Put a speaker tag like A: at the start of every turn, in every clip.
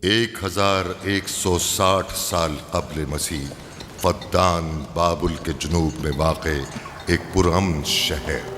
A: 1160 سال قبل مسیح فدان بابل کے جنوب میں واقع ایک پرامن شہر۔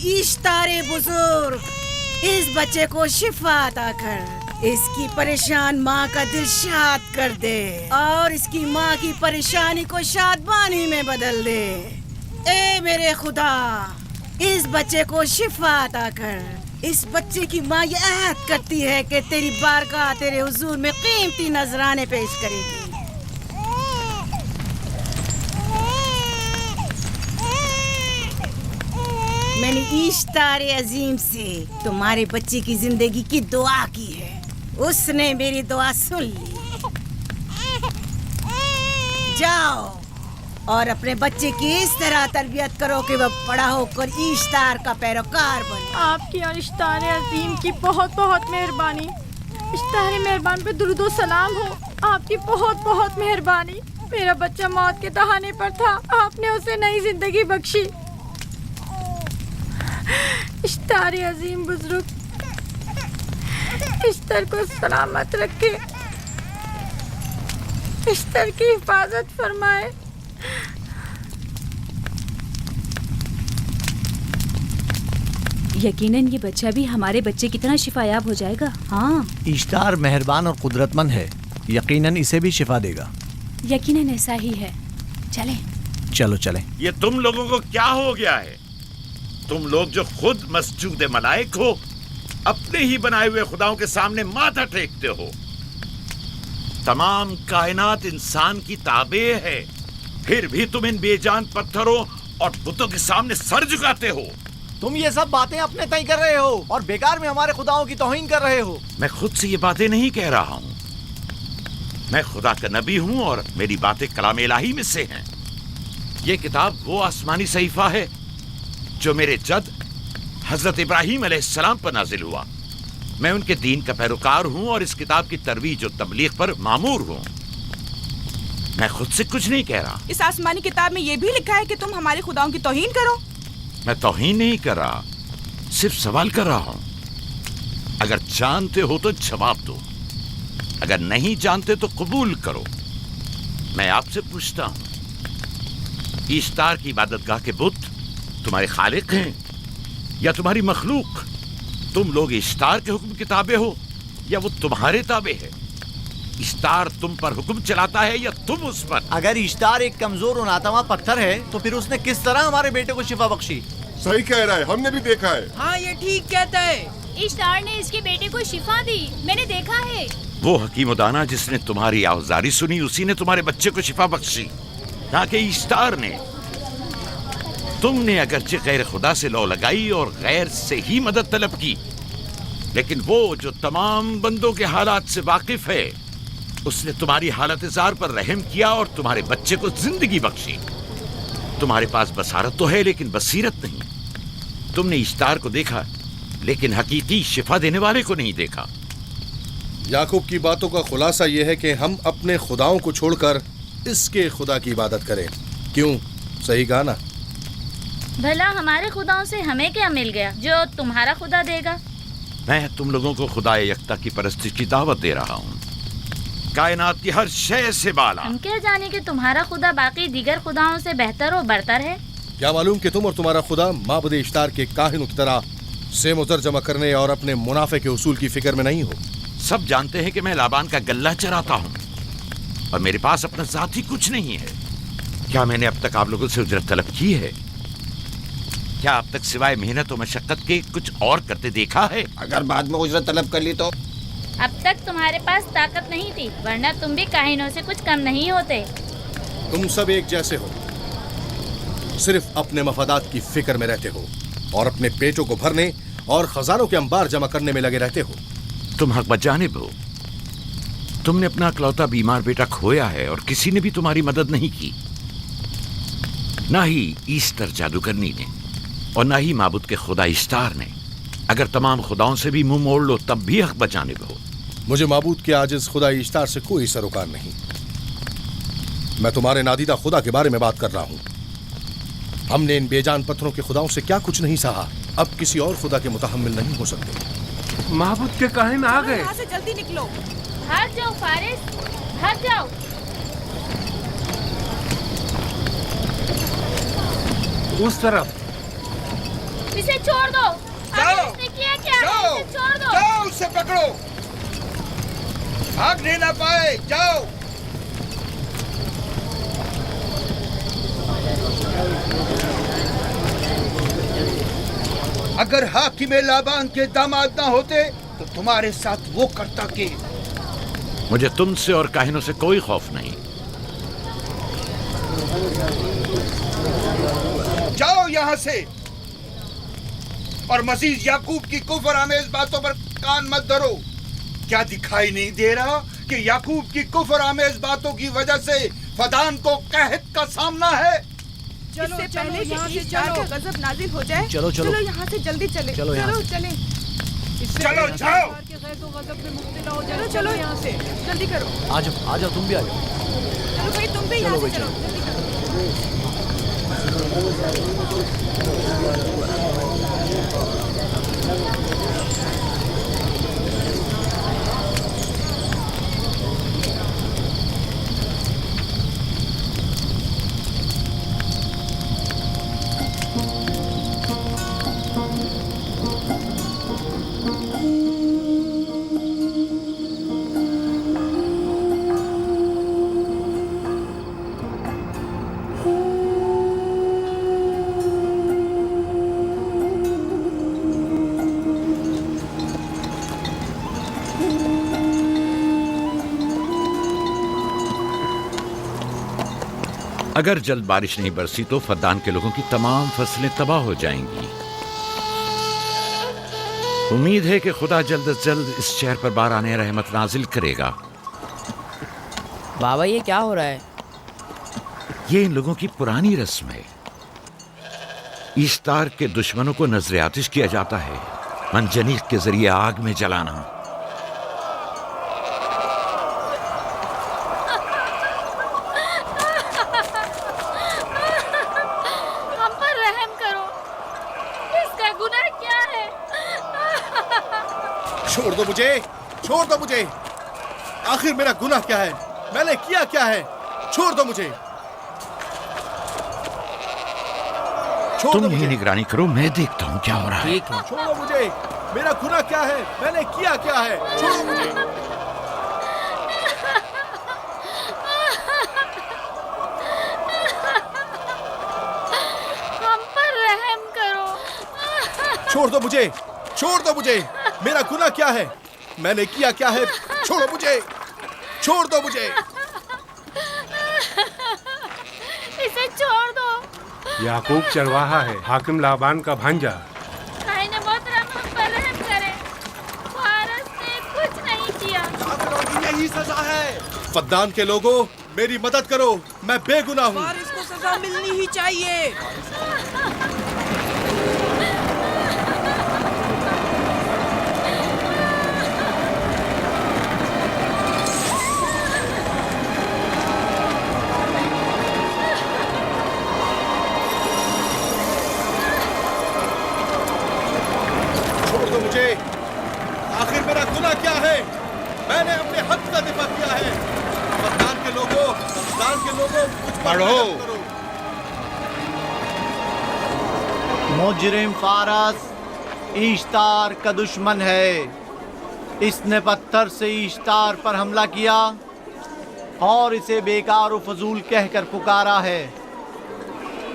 B: اشتار بزرگ، اس بچے کو شفا عطا کر، اس کی پریشان ماں کا دل شاد کر دے اور اس کی ماں کی پریشانی کو شادمانی میں بدل دے۔ اے میرے خدا، اس بچے کو شفا عطا کر۔ اس بچے کی ماں یہ عہد کرتی ہے کہ تیری بارگاہ تیرے حضور میں قیمتی نذرانے پیش کرے گی۔ میں نے اشتار عظیم سے تمہارے بچے کی زندگی کی دعا کی ہے، اس نے میری دعا سن لی۔ جاؤ اور اپنے بچے کی اس طرح تربیت کرو کہ وہ بڑا ہو کر اشتار کا پیروکار بنے۔
C: آپ کی اور اشتار عظیم کی بہت بہت مہربانی۔ اشتار مہربان پہ درود و سلام ہو، آپ کی بہت بہت مہربانی۔ میرا بچہ موت کے دہانے پر تھا، آپ نے اسے نئی زندگی بخشی۔ اشتار عظیم بزرگ اشتر کو سلامت رکھے، اشتر کی حفاظت فرمائے۔
D: یقیناً یہ بچہ بھی ہمارے بچے کی طرح شفا یاب ہو جائے گا۔ ہاں،
E: اشتار مہربان اور قدرت مند ہے، یقیناً اسے بھی شفا دے گا۔
D: یقیناً ایسا ہی ہے۔ چلیں
E: چلو چلیں۔
F: یہ تم لوگوں کو کیا ہو گیا ہے؟ تم لوگ جو خود مسجود ملائک ہو، اپنے ہی بنائے ہوئے خداؤں کے سامنے ماتھا ٹیکتے ہو۔ تمام کائنات انسان کی تابع ہے، پھر بھی تم ان بے جان پتھروں اور بتوں کے سامنے سر جھکاتے ہو۔
E: تم یہ سب باتیں اپنے تئیں کر رہے ہو اور بیکار میں ہمارے خداؤں کی توہین کر رہے ہو۔
F: میں خود سے یہ باتیں نہیں کہہ رہا ہوں، میں خدا کا نبی ہوں اور میری باتیں کلام الہی میں سے ہیں۔ یہ کتاب وہ آسمانی صحیفہ ہے جو میرے جد حضرت ابراہیم علیہ السلام پر نازل ہوا۔ میں ان کے دین کا پیروکار ہوں اور اس کتاب کی ترویج و تبلیغ پر مامور ہوں۔ میں خود سے کچھ نہیں کہہ رہا۔
G: اس آسمانی کتاب میں یہ بھی لکھا ہے کہ تم ہمارے خداؤں کی توہین کرو۔
F: میں توہین نہیں کر رہا، صرف سوال کر رہا ہوں۔ اگر جانتے ہو تو جواب دو، اگر نہیں جانتے تو قبول کرو۔ میں آپ سے پوچھتا ہوں، اشتار کی عبادت گاہ کے بت تمہارے خالق ہیں یا تمہاری مخلوق؟ تم لوگ اشتار کے حکم کے تابع ہو یا وہ تمہارے تابع ہے؟ اشتار تم پر حکم چلاتا ہے یا تم اس پر؟
E: اگر اشتار ایک کمزور اور ناتواں پتھر ہے تو پھر اس نے کس طرح ہمارے بیٹے کو شفا بخشی؟
A: صحیح کہہ رہا ہے، ہم نے بھی دیکھا ہے۔
G: ہاں، یہ ٹھیک کہتا ہے۔
H: اشتار نے اس کے بیٹے کو شفا دی، میں نے دیکھا ہے۔
F: وہ حکیم و دانا جس نے تمہاری آوازاری سنی، اسی نے تمہارے بچے کو شفا بخشی، نہ کہ اشتار نے۔ تم نے اگرچہ غیر خدا سے لو لگائی اور غیر سے ہی مدد طلب کی، لیکن وہ جو تمام بندوں کے حالات سے واقف ہے، اس نے تمہاری حالت زار پر رحم کیا اور تمہارے بچے کو زندگی بخشی۔ تمہارے پاس بصارت تو ہے لیکن بصیرت نہیں۔ تم نے اشتار کو دیکھا لیکن حقیقی شفا دینے والے کو نہیں دیکھا۔
I: یعقوب کی باتوں کا خلاصہ یہ ہے کہ ہم اپنے خداؤں کو چھوڑ کر اس کے خدا کی عبادت کریں. کیوں؟ صحیح کہا نا؟
H: بھلا ہمارے خداؤں سے ہمیں کیا مل گیا جو تمہارا خدا دے گا؟
F: میں تم لوگوں کو خدا یکتا کی پرستش کی دعوت دے رہا ہوں، کائنات کی ہر شے سے بالا.
H: ہم کیا جانے کہ تمہارا خدا باقی دیگر خداؤں سے بہتر و برتر ہے؟
I: کیا معلوم کہ تم اور تمہارا خدا معبد اشتار کے کاہنوں کی طرح سیم و زر جمع کرنے اور اپنے منافع کے اصول کی فکر میں نہیں ہو.
F: سب جانتے ہیں کہ میں لابان کا غلہ چراتا ہوں اور میرے پاس اپنا ذاتی کچھ نہیں ہے. کیا میں نے اب تک آپ لوگوں سے اجرت طلب کی ہے؟ کیا اب تک سوائے محنت و مشقت کے کچھ اور کرتے دیکھا ہے؟
E: اگر بعد میں اجرت طلب کر لی تو؟
H: اب تک تمہارے پاس طاقت نہیں تھی، ورنہ تم بھی کاہنوں سے کچھ کم نہیں ہوتے.
I: تم سب ایک جیسے ہو، صرف اپنے مفادات کی فکر میں رہتے ہو اور اپنے پیٹوں کو بھرنے اور خزانوں کے انبار جمع کرنے میں لگے رہتے ہو.
F: تم حق بجانب ہو. تم نے اپنا اکلوتا بیمار بیٹا کھویا ہے اور کسی نے بھی تمہاری مدد نہیں کی، نہ ہی ایسٹر جادوگرنی نے اور نہ ہی معبود کے خدا اشتار نے. اگر تمام خداؤں سے بھی منہ موڑ لو تب بھی حق بجانب ہو.
I: مجھے معبود کے عاجز خدا اشتار سے کوئی سروکار نہیں. میں تمہارے نادیدہ خدا کے بارے میں بات کر رہا ہوں. ہم نے ان بے جان پتھروں کے خداؤں سے کیا کچھ نہیں سہا، اب کسی اور خدا کے متحمل نہیں ہو سکتے.
J: معبود کے کاہن آ گئے.
G: یہاں سے جلدی نکلو.
H: ہٹ جاؤ فارس، ہٹ جاؤ.
J: اس طرف
H: اسے چھوڑ دو.
K: جاؤ.
H: اس نے کیا کیا؟
K: جاؤ.
H: اسے چھوڑ دو.
K: جاؤ، اسے پکڑو، بھاگنے نہ پائے. جاؤ. اگر حاکم لابان کے داماد نہ ہوتے تو تمہارے ساتھ وہ کرتا کہ.
F: مجھے تم سے اور کاہنوں سے کوئی خوف نہیں.
K: جاؤ یہاں سے، اور مزید یعقوب کی کفر آمیز باتوں پر کان مت دھرو. کیا دکھائی نہیں دے رہا کہ یعقوب کی کفر آمیز باتوں کی وجہ سے فدان کو قحط کا سامنا ہے؟
G: چلو پہلے یہاں سے چلو، غضب نازل ہو جائے.
E: چلو
G: چلو یہاں سے جلدی چلے.
E: چلو یہاں سے.
G: چلیں.
K: چلو جاؤ.
G: چلو چلو یہاں سے جلدی کرو.
E: آ جاؤ تم بھی آ جاؤ.
G: چلو بھائی تم بھی یہاں سے چلو جلدی کرو.
F: اگر جلد بارش نہیں برسی تو فدان کے لوگوں کی تمام فصلیں تباہ ہو جائیں گی. امید ہے کہ خدا جلد از جلد اس شہر پر باران رحمت نازل کرے گا.
L: بابا یہ کیا ہو رہا ہے؟
F: یہ ان لوگوں کی پرانی رسم ہے. ایسٹار کے دشمنوں کو نذر آتش کیا جاتا ہے، منجنیق کے ذریعے آگ میں جلانا.
I: چھوڑ دو مجھے، چھوڑ دو مجھے. آخر میرا گناہ کیا ہے؟ میں نے کیا کیا ہے؟ چھوڑ دو مجھے.
F: تم ہی نگرانی کرو، میں دیکھتا ہوں کیا ہو رہا ہے.
L: ٹھیک ہے.
I: چھوڑو مجھے. میرا گناہ کیا ہے؟ میں نے کیا کیا ہے؟ چھوڑو مجھے.
H: ہم پر رحم کرو.
I: چھوڑ دو مجھے، چھوڑ دو مجھے. میرا گناہ کیا ہے؟ میں نے کیا کیا ہے؟ چھوڑو مجھے، چھوڑ دو مجھے.
H: اسے چھوڑ دو.
J: یعقوب چرواہا ہے، حاکم لابان کا بھانجا.
H: نائن محترم ہم پر رحم کرے. فارس نے کچھ نہیں کیا.
E: یہی سزا ہے.
I: فدان کے لوگوں میری مدد کرو، میں بے گناہ ہوں.
G: فارس کو سزا ملنی ہی چاہیے.
I: लोगों मुझ पर
K: पढ़ो।
I: रहम करो।
E: मुजरिम फारस ईश्तार का दुश्मन है। इसने पत्थर से ईश्तार पर हमला किया और इसे बेकार व फजूल कहकर पुकारा है।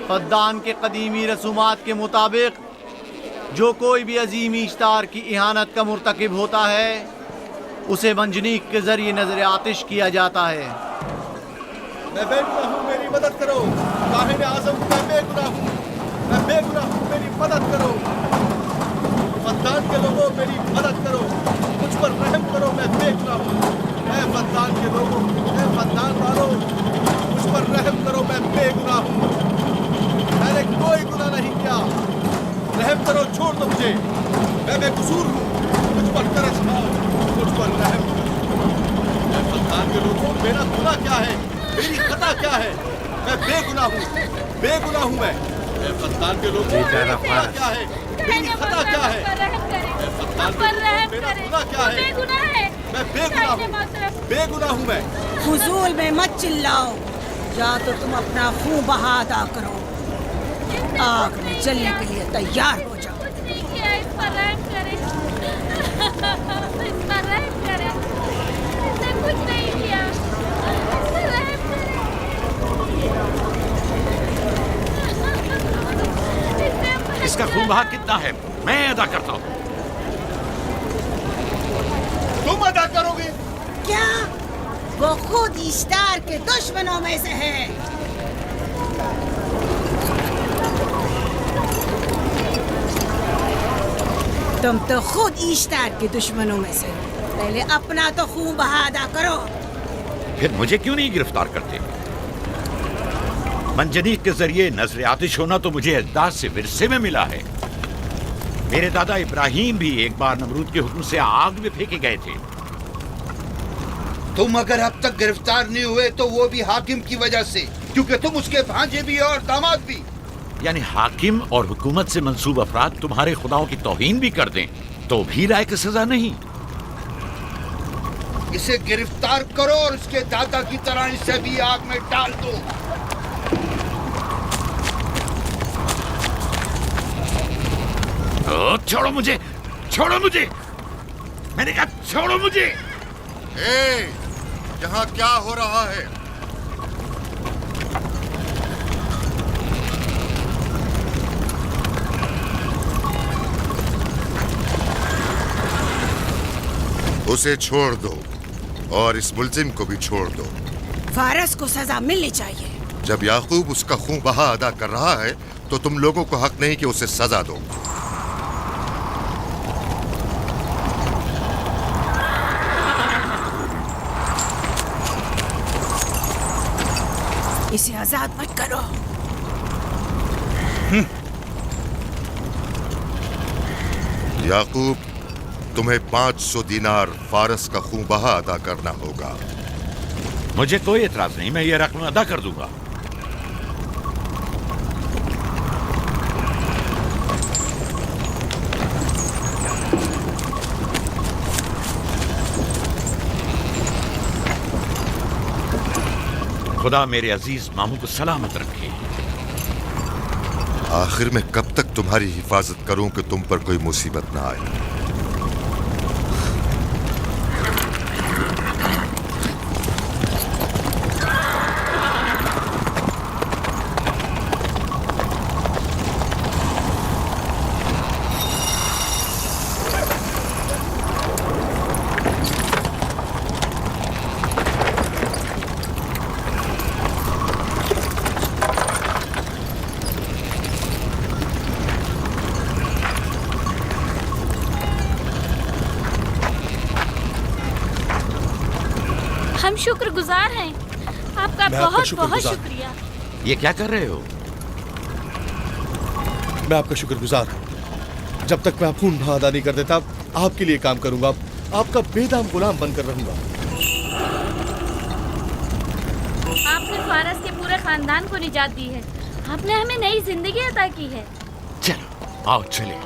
E: फद्दान के कदीमी रसूमात के मुताबिक जो कोई भी अजीम ईश्तार की इहानत का मुर्तकिब होता है उसे मंजनीक के जरिए नजर आतिश किया जाता है।
I: मैं बेगुनाह हूँ, मेरी मदद करो। काहिन आज़म, मैं बेगुनाह हूँ, मैं बेगुनाह हूँ, मेरी मदद करो। फद्दान के लोगों, मेरी मदद करो, मुझ पर रहम करो, मैं बेगुनाह हूँ। ऐ फद्दान के लोगों, ऐ फद्दान वालों, मुझ पर रहम करो, मैं बेगुनाह हूँ। मैंने कोई गुनाह नहीं किया, रहम करो, छोड़ दो मुझे, मैं बेकसूर हूँ, मुझ पर तरस खाओ, मुझ पर रहम करो। ऐ फद्दान के लोगों, मेरा गुनाह क्या है, मेरी खता क्या है? मैं बेगुनाह हूँ, बेगुनाह हूँ मैं। ऐ फद्दान के लोगों, मेरा गुनाह क्या है, मेरी खता क्या है? ऐ फद्दान के लोगों, मेरा गुनाह क्या है? मैं बेगुनाह हूँ, बेगुनाह हूँ मैं।
B: फजूल में मत चिल्लाओ, या तो तुम अपना खून बहा अदा करो, आग में जलने के लिए तैयार हो जाओ।
H: कुछ नहीं किया, इस पर रहम करें। इस पर रहम करें। इसने कुछ नहीं किया, इस पर रहम करें।
F: इसका खून बहा कितना है मैं अदा करता हूँ।
K: तुम अदा करोगे?
B: क्या वो खुद इश्तार के दुश्मनों में से है? तुम तो खुद इश्तार के दुश्मनों में से हो। पहले अपना तो खून बहा अदा करो।
F: फिर मुझे क्यों नहीं गिरफ्तार करते? मंजनीक के जरिए नजर आतिश होना तो मुझे अजदाद से विरसे में मिला है। मेरे दादा इब्राहिम भी एक बार नमरूद के हुक्म से आग में फेंके गए थे।
K: तुम अगर अब तक गिरफ्तार नहीं हुए तो वो भी हाकिम की वजह से, क्योंकि तुम उसके भांजे भी और दामाद भी।
F: यानी हाकिम और हुकूमत से मंसूब अफराद तुम्हारे खुदाओं की तौहीन भी कर दें तो भी लायक सजा नहीं।
K: इसे गिरफ्तार करो और उसके दादा की तरह इसे भी आग में डाल दो।
F: छोड़ो मुझे, छोड़ो मुझे, मैंने कहा छोड़ो मुझे।
A: यहाँ क्या हो रहा है? उसे छोड़ दो और इस मुल्जिम को भी छोड़ दो।
B: फारस को सजा मिलनी चाहिए।
A: जब याकूब उसका खून बहा अदा कर रहा है तो तुम लोगों को हक नहीं कि उसे सजा दो।
B: इसे आजाद मत करो।
A: याकूब, तुम्हें 500 दीनार फारस का खून बहा अदा करना होगा।
F: मुझे कोई एतराज नहीं, मैं ये रकम अदा कर दूंगा। खुदा मेरे अजीज मामू को सलामत रखे।
A: आखिर में कब तक तुम्हारी हिफाजत करूं कि तुम पर कोई मुसीबत ना आए?
H: हम शुक्रगुजार हैं आपका, बहुत बहुत शुक्रिया।
F: ये क्या कर रहे हो?
I: मैं आपका शुक्रगुजार हूँ। जब तक मैं खून बहा अदा नहीं कर देता आपके लिए काम करूंगा, आपका बेदाम गुलाम बनकर रहूंगा।
H: आपने फारस के पूरे खानदान को निजात दी है, आपने हमें नई जिंदगी अता की है।
F: चलो आओ चले।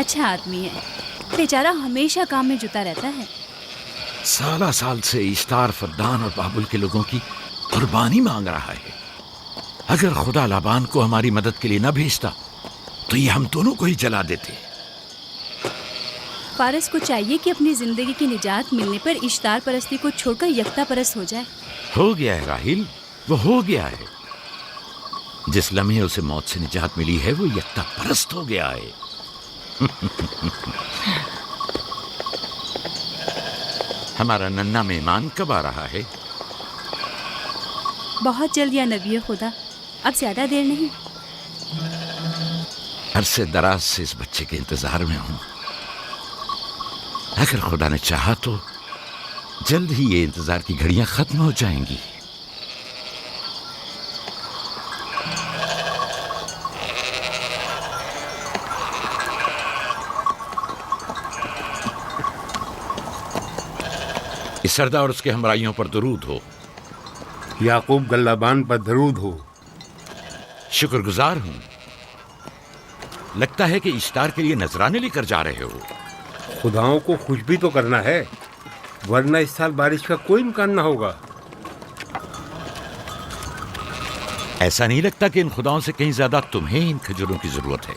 D: اچھا آدمی ہے، بیچارہ ہمیشہ کام میں جتا رہتا ہے۔
F: سالہ سال سے اشتار فدان اور بابل کے لوگوں کی قربانی مانگ رہا ہے۔ اگر خدا لابان کو ہماری مدد کے لیے نہ بھیجتا تو یہ ہم دونوں کو ہی جلا دیتے۔
D: فارس کو چاہیے کہ اپنی زندگی کی نجات ملنے پر اشتار پرستی کو چھوڑ کر یکتا پرست ہو جائے۔
F: ہو گیا ہے راہیل، وہ ہو گیا ہے۔ جس لمحے اسے موت سے نجات ملی ہے وہ یکتا پرست ہو گیا ہے۔ ہمارا ننھا مہمان کب آ رہا ہے؟
D: بہت جلد یا نبی خدا، اب زیادہ دیر نہیں۔
F: عرصے دراز سے اس بچے کے انتظار میں ہوں۔ اگر خدا نے چاہا تو جلد ہی یہ انتظار کی گھڑیاں ختم ہو جائیں گی۔ اس سردار اور اس کے ہمراہیوں پر درود ہو۔
J: یعقوب گلابان پر درود ہو۔
F: شکر گزار ہوں۔ لگتا ہے کہ اشتار کے لیے نذرانے لے کر جا رہے ہو۔
J: خداؤں کو خوش بھی تو کرنا ہے، ورنہ اس سال بارش کا کوئی امکان نہ ہوگا۔
F: ایسا نہیں لگتا کہ ان خداؤں سے کہیں زیادہ تمہیں ان کھجوروں کی ضرورت ہے؟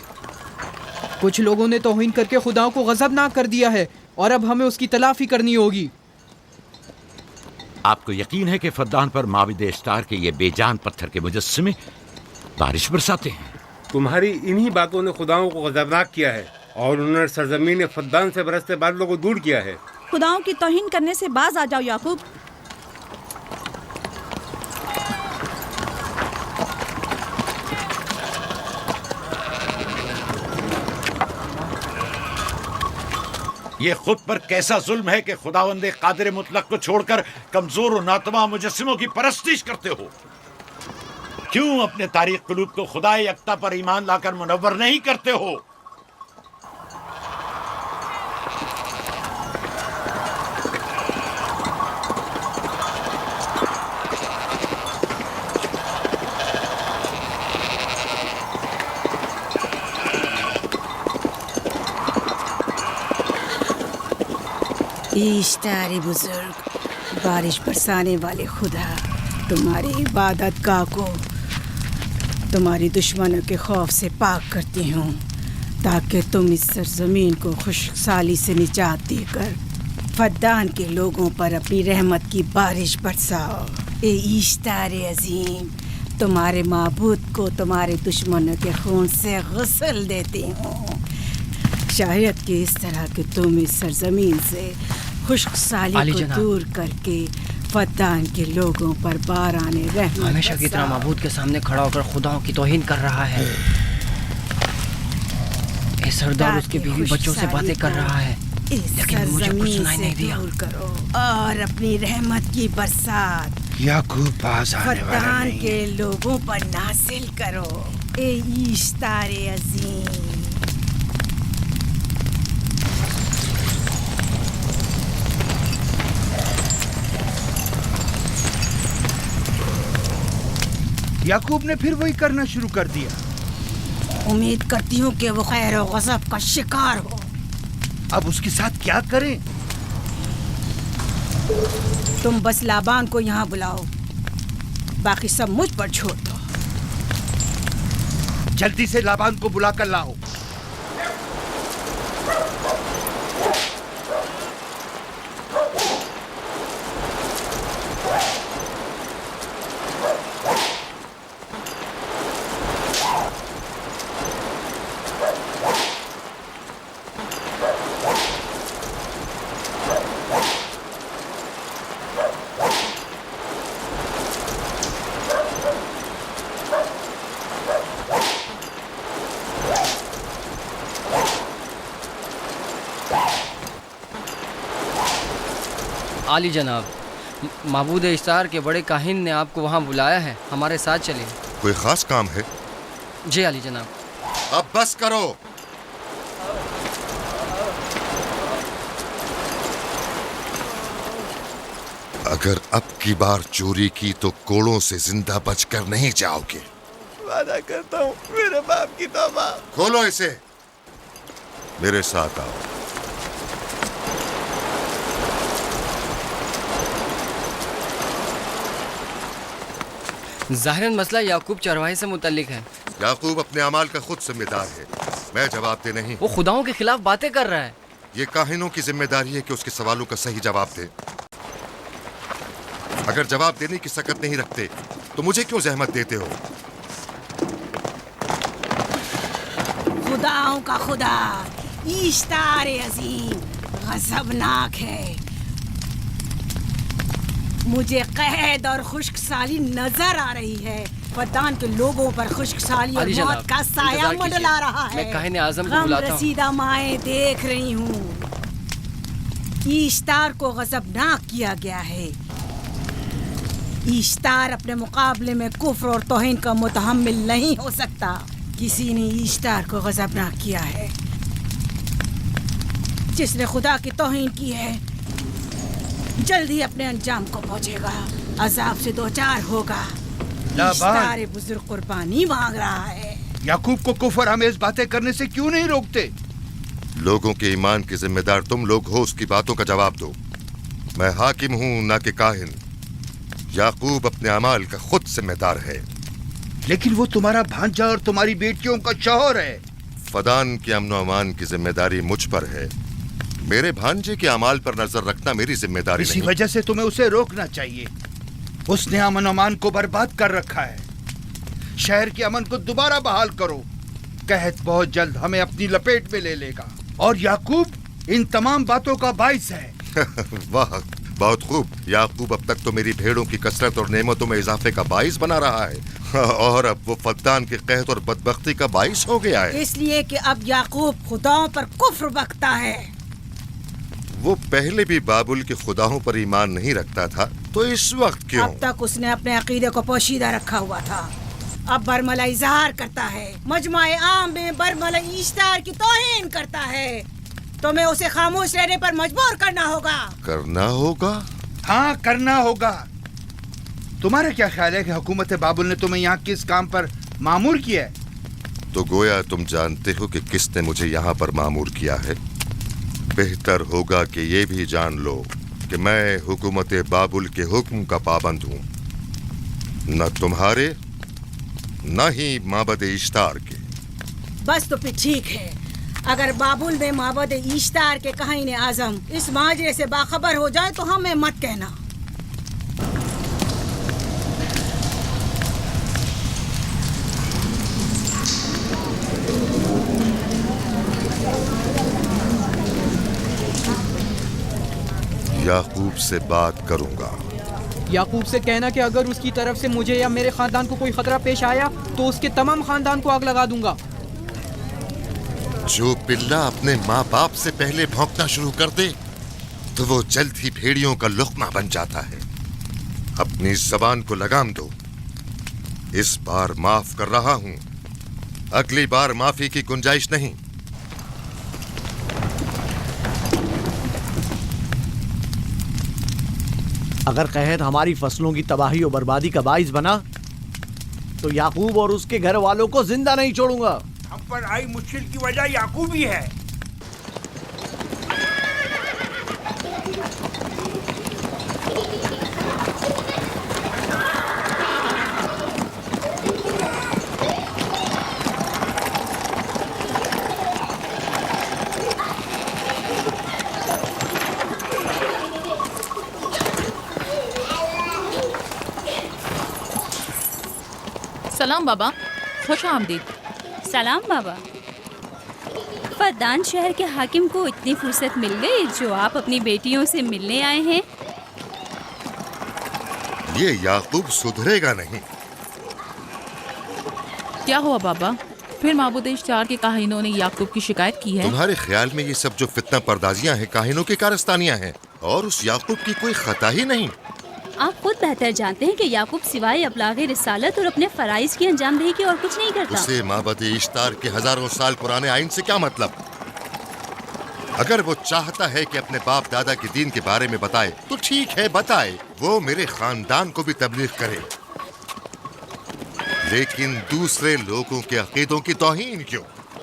L: کچھ لوگوں نے توہین کر کے خداؤں کو غضبناک کر دیا ہے اور اب ہمیں اس کی تلافی کرنی ہوگی۔
F: آپ کو یقین ہے کہ فدان پر معبد اشتار کے یہ بے جان پتھر کے مجسمے بارش برساتے ہیں؟
J: تمہاری انہی باتوں نے خداؤں کو غضبناک کیا ہے اور انہوں نے سرزمین فدان سے برستے بادلوں کو دور کیا ہے۔
C: خداؤں کی توہین کرنے سے باز آ جاؤ یعقوب۔
F: یہ خود پر کیسا ظلم ہے کہ خداوند قادر مطلق کو چھوڑ کر کمزور و ناتواں مجسموں کی پرستش کرتے ہو؟ کیوں اپنے تاریخ قلوب کو خدا یکتا پر ایمان لا کر منور نہیں کرتے ہو؟
B: اشتار بزرگ، بارش برسانے والے خدا، تمہاری عبادت گاہ کو تمہاری دشمنوں کے خوف سے پاک کرتی ہوں تاکہ تم اس سرزمین کو خشک سالی سے نجات دے کر فدان کے لوگوں پر اپنی رحمت کی بارش برساؤ۔ اے اشتار عظیم، تمہارے معبود کو تمہارے دشمنوں کے خون سے غسل دیتی ہوں، شاید کہ اس طرح کہ تم اس سرزمین سے خشک سالی کو دور کر کے فدان کے لوگوں پر باران رحمت
L: ہمیشہ کی طرح معبود کے سامنے کھڑا ہو کر خداؤں کی توہین کر رہا ہے۔ اے سردار اس کے بیوی بچوں سے باتیں کر رہا ہے لیکن مجھے کچھ سنائی نہیں دیا۔
B: کرو اور اپنی رحمت کی برسات
K: یعقوب پاس آنے والا
B: فدان
K: نہیں۔
B: کے لوگوں پر نازل کرو۔ اے اشتار عظیم،
K: یعقوب نے پھر وہی کرنا شروع کر دیا۔
B: امید کرتی ہوں کہ وہ خیر و غضب کا شکار ہو۔
K: اب اس کے ساتھ کیا کریں؟
B: تم بس لابان کو یہاں بلاؤ، باقی سب مجھ پر چھوڑ دو۔
K: جلدی سے لابان کو بلا کر لاؤ۔
L: عالی جناب، معبود اشتار کے بڑے کاہن نے آپ کو وہاں بلایا ہے، ہمارے ساتھ چلیں۔
A: کوئی خاص کام ہے؟
L: جی عالی جناب۔
A: اب بس کرو۔ اگر اب کی بار چوری کی تو کوڑوں سے زندہ بچ کر نہیں جاؤ گے۔
E: وعدہ کرتا ہوں، میرے باپ کی توبہ۔
A: کھولو اسے۔ मेरे साथ आओ।
M: ज़ाहिरन मसला याकूब चरवाहे से मुतल्लिक है।
A: याकूब अपने अमाल का खुद जिम्मेदार है, मैं जवाब दे नहीं।
M: वो खुदाओं के खिलाफ बातें कर रहा है।
A: ये काहिनों की जिम्मेदारी है कि उसके सवालों का सही जवाब दे। अगर जवाब देने की सकत नहीं रखते तो मुझे क्यों जहमत देते हो?
B: खुदाओं का खुदा ईश्तार अजीम गजबनाक है। मुझे कैद और खुश्क साली नजर आ रही है। फद्दान के लोगों पर खुश्क साली और मौत का साया मंडला रहा है।
M: मैं काहिन आज़म को बुलाता हूं।
B: रसीदा माएँ देख रही हूँ। ईश्तार को गजबनाक किया गया है। ईश्तार अपने मुकाबले में कुफ्र और तौहीन का मुतहम्मिल नहीं हो सकता। किसी ने ईश्तार को गजबनाक किया है। जिसने खुदा की तौहीन की है जल्द ही अपने अंजाम को पहुंचेगा, अजाब से दो चार होगा। ईश्तार बुजुर्ग कुर्बानी मांग रहा है।
K: याकूब को कुफर हमें बातें करने से क्यों नहीं रोकते?
A: लोगों के ईमान के जिम्मेदार तुम लोग हो, उसकी बातों का जवाब दो। मैं हाकिम हूँ ना कि काहिन। याकूब अपने अमाल का खुद जिम्मेदार है।
K: लेकिन वो तुम्हारा भांजा और तुम्हारी बेटियों का शौहर है।
A: फदान के अमन अमान की जिम्मेदारी मुझ पर है। मेरे भांजे के अमाल पर नजर रखना मेरी जिम्मेदारी नहीं।
K: इसी वजह से तुम्हें उसे रोकना चाहिए। उसने अमन अमान को बर्बाद कर रखा है। शहर के अमन को दोबारा बहाल करो। कहत बहुत जल्द हमें अपनी लपेट में ले लेगा और याकूब इन तमाम बातों का बाइस है।
A: वाह, बहुत खूब। याकूब अब तक तो मेरी भेड़ों की कसरत और नेमतों में इजाफे का बाइस बना रहा है और अब वो फद्दान के कहत और बदबख्ती का बाइस हो गया है।
B: इसलिए कि अब याकूब खुदाओं पर कुफ्र बकता है।
A: वो पहले भी बाबुल के खुदाओं पर ईमान नहीं रखता था, तो इस वक्त क्यों?
B: अब तक उसने अपने अकीदे को पोशीदा रखा हुआ था। अब बरमला इजहार करता है, मजमाए आम में बरमला ईश्तार की तौहीन करता है। तुम्हें उसे खामोश रहने पर मजबूर करना होगा।
A: करना होगा?
K: हाँ, करना होगा। तुम्हारा क्या ख्याल है कि हुकूमत बाबुल ने तुम्हें यहाँ किस काम पर मामूर किया है?
A: तो गोया तुम जानते हो कि किसने मुझे यहाँ पर मामूर किया है। बेहतर होगा कि ये भी जान लो कि मैं हुकूमत बाबुल के हुक्म का पाबंद हूँ, न तुम्हारे न ही माबद इश्तार के।
B: बस तो फिर ठीक है। अगर बाबुल में माबद इश्तार के काहिन आजम इस माजरे से बाखबर हो जाए तो हमें मत कहना।
A: याकूब से बात करूंगा।
L: याकूब से कहना कि अगर उसकी तरफ से मुझे या मेरे खानदान को कोई खतरा पेश आया तो उसके तमाम खानदान को आग लगा दूंगा।
A: जो पिल्ला अपने माँ बाप से पहले भौंकना शुरू कर दे तो वो जल्द ही भेड़ियों का लुक़मा बन जाता है। अपनी जबान को लगाम दो। इस बार माफ कर रहा हूं, अगली बार माफी की गुंजाइश नहीं।
E: अगर कहत हमारी फसलों की तबाही और बर्बादी का बाइस बना तो याकूब और उसके घर वालों को जिंदा नहीं छोड़ूंगा।
K: हम पर आई मुश्किल की वजह याकूब ही है।
G: सलाम बाबा, खुश आमदीद।
D: सलाम बाबा। फद्दान शहर के हाकिम को इतनी फुर्सत मिल गई जो आप अपनी बेटियों से मिलने आए हैं।
A: ये याकूब सुधरेगा नहीं।
G: क्या हुआ बाबा? फिर माबूद इश्तार के काहिनों ने याकूब की शिकायत की है?
A: तुम्हारे ख्याल में ये सब जो फितना पर्दाजियां हैं काहिनों की कारस्तानियां हैं और उस याकूब की कोई खता ही नहीं।
D: आप खुद बेहतर जानते हैं कि याकूब सिवाय अबलागे रिसालत और अपने फराइज की अंजामदही के और कुछ नहीं करता।
A: उसे माबद इश्तार के हजारों साल पुराने आइन से क्या मतलब? अगर वो चाहता है कि अपने बाप दादा के दीन के बारे में बताए तो ठीक है, बताए। वो मेरे खानदान को भी तबलीग करे, लेकिन दूसरे लोगों के अकीदों की तौहीन क्यों?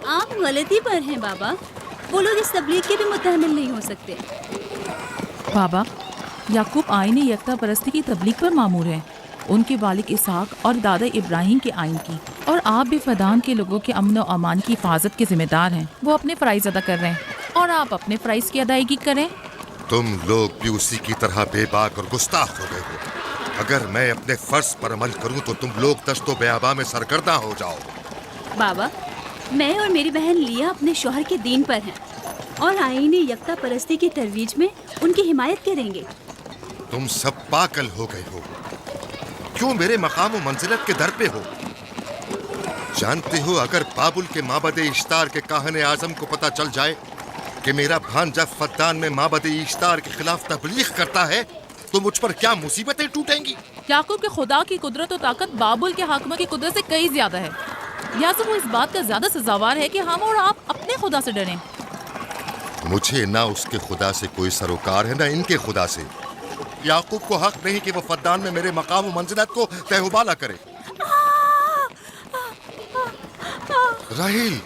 D: आप गलती पर हैं बाबा। वो लोग इस तबलीग के भी मुतहम्मिल नहीं हो सकते।
G: बाबा, याकूब आईन यकता परस्ती की तबलीग पर मामूर हैं, उनके वालिद इसहाक और दादा इब्राहिम के आइन की, और आप भी फदान के लोगों के अमन और अमान की हिफाजत के जिम्मेदार हैं। वो अपने फ़राइज़ अदा कर रहे हैं और आप अपने फ़राइज़ की अदायगी करें।
A: तुम लोग भी उसी की तरह बेबाक और गुस्ताख हो गए हो। अगर मैं अपने फर्ज पर अमल करूं तो तुम लोग दश्तो बेआबा में सरगर्दा हो जाओ।
D: बाबा, मैं और मेरी बहन लिया अपने शौहर के दीन पर हैं और आईन यकता परस्ती की तरवीज में उनकी हिमायत करेंगे।
A: तुम सब पागल हो गए हो। क्यों मेरे मकाम और मंजिलत के दर पे हो? जानते हो, अगर बाबुल के माबद इश्तार के काहने आजम को पता चल जाए कि मेरा भांजा फद्दान में माबद इश्तार के खिलाफ तबलीग करता है तो मुझ पर क्या मुसीबतें टूटेंगी।
G: याकूब के खुदा की कुदरत और ताकत बाबुल के हाकिमों की कुदरत से कई ज्यादा है। या तो वो इस बात का ज्यादा सजावार है कि हम और आप अपने खुदा से डरें।
A: मुझे ना उसके खुदा से कोई सरोकार है ना इनके खुदा से। याकूब को हक नहीं कि वो फद्दान में मेरे मकाम और मंजिलत को तहबाला करे। राहिल,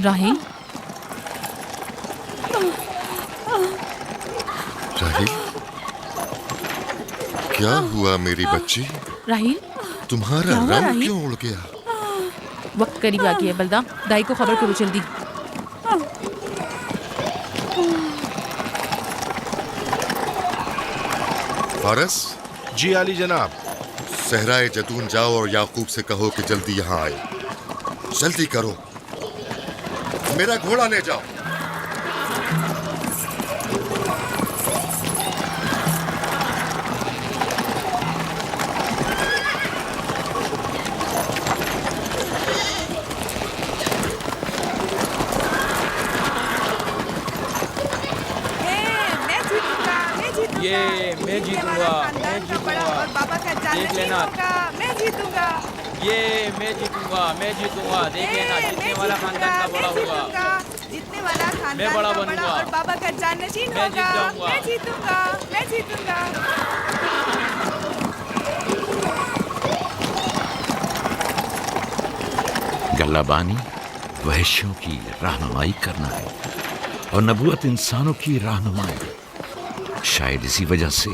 G: राहिल,
A: राहिल, क्या हुआ मेरी बच्ची?
G: राहिल,
A: तुम्हारा रंग क्यों उड़ गया?
G: वक्त करीब आ गया। बलदा, दाई को खबर करो जल्दी।
A: फारस?
I: जी आली जनाब।
A: सहराए जतून जाओ और याकूब से कहो कि जल्दी यहाँ आए। जल्दी करो, मेरा घोड़ा ले जाओ।
L: ये मैं जीतूंगा, मैं जीतूंगा, देख लेना। मैं जीतूंगा, ये मैं जीतूंगा, मैं जीतूंगा, देख लेना। जीतने वाला खानदान का बड़ा होगा, जीतने वाला खानदान मैं बड़ा बनूंगा और बाबा का जानशीन होगा। मैं जीतूंगा, मैं जीतूंगा।
F: गल्लाबानी वहशियों की रहनुमाई करना है और नबूवत इंसानों की रहनुमाई। शायद इसी वजह से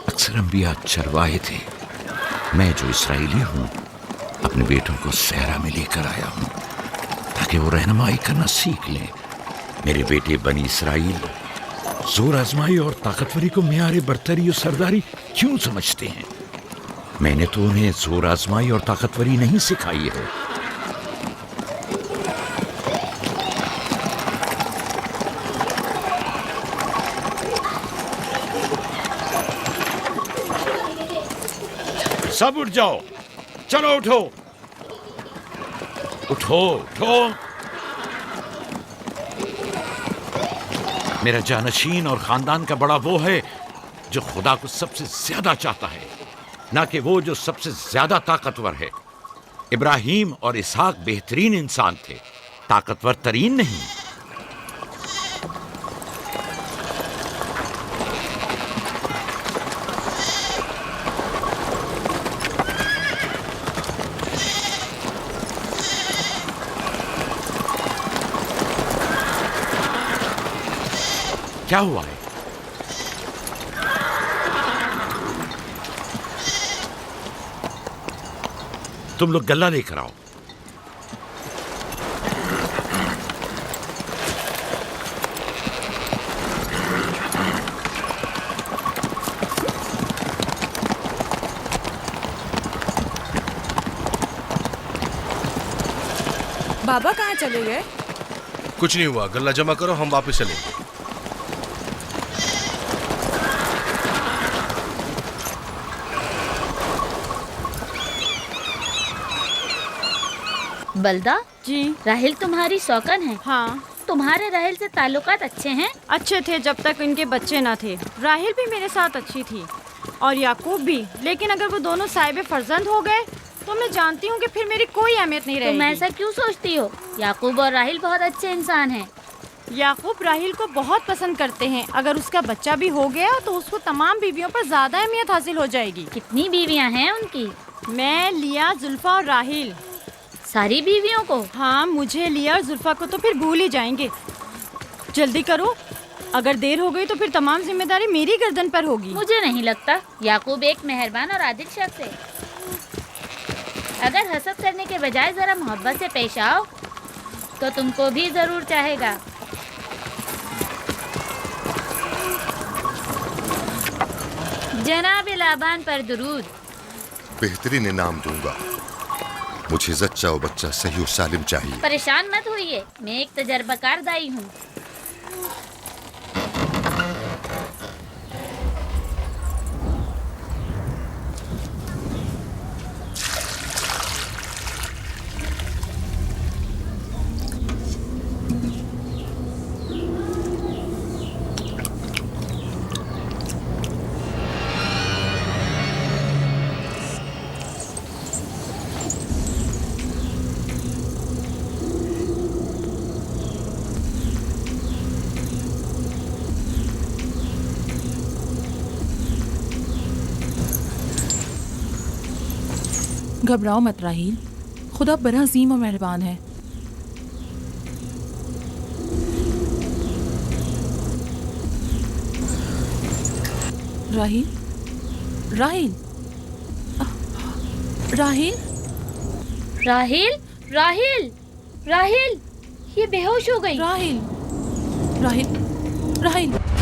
F: अक्सर अंबिया चरवाहे थे। मैं जो इसराइली हूँ अपने बेटों को सहरा में लेकर आया हूँ ताकि वो रहनुमाई करना सीख लें। मेरे बेटे बनी इसराइल जोर आजमाई और ताकतवरी को मेयारे बरतरी और सरदारी क्यों समझते हैं? मैंने तो उन्हें जोर आजमाई और ताकतवरी नहीं सिखाई है। सब उठ जाओ, चलो उठो, उठो, उठो। मेरा जानशीन और खानदान का बड़ा वो है जो खुदा को सबसे ज्यादा चाहता है, ना कि वो जो सबसे ज्यादा ताकतवर है। इब्राहिम और इसहाक बेहतरीन इंसान थे, ताकतवर तरीन नहीं। क्या हुआ है? तुम लोग गल्ला लेकर आओ।
B: बाबा कहाँ चले गए?
I: कुछ नहीं हुआ, गल्ला जमा करो, हम वापस चलेंगे।
H: बलदा
C: जी,
H: राहिल तुम्हारी सौकन है।
C: हाँ,
H: तुम्हारे राहिल से ताल्लुकात अच्छे हैं?
C: अच्छे थे जब तक इनके बच्चे ना थे। राहिल भी मेरे साथ अच्छी थी और याकूब भी, लेकिन अगर वो दोनों साहिब फर्जंद हो गए तो मैं जानती हूँ कि फिर मेरी कोई अहमियत नहीं रहेगी।
H: तुम ऐसा क्यों सोचती हो? याकूब और राहिल बहुत अच्छे इंसान हैं।
C: याकूब राहिल को बहुत पसंद करते हैं। अगर उसका बच्चा भी हो गया तो उसको तमाम बीवियों पर ज्यादा अहमियत हासिल हो जाएगी।
H: कितनी बीवियाँ हैं उनकी?
C: मैं, लिया, जुल्फा और राहिल।
H: सारी बीवियों को?
C: हाँ, मुझे, लिया और जुल्फा को तो फिर भूल ही जाएंगे। जल्दी करो, अगर देर हो गई तो फिर तमाम जिम्मेदारी मेरी गर्दन पर होगी।
H: मुझे नहीं लगता। याकूब एक मेहरबान और आदिल शख्स है। अगर हसद करने के बजाय जरा मोहब्बत से पेश आओ तो तुमको भी जरूर चाहेगा। जनाब लाबान पर दुरूद।
A: बेहतरीन इनाम दूंगा। मुझे जच्चा और बच्चा सही और सालिम चाहिए।
H: परेशान मत होइए, मैं एक तजर्बाकार दाई हूँ।
G: घबराओ मत राहील, खुदा बड़ा अजीम और मेहरबान है। राहील, राहील, राहील,
H: राहिल, राहिल, राहिल, ये बेहोश हो गई।
G: राहील, राहील, राहील।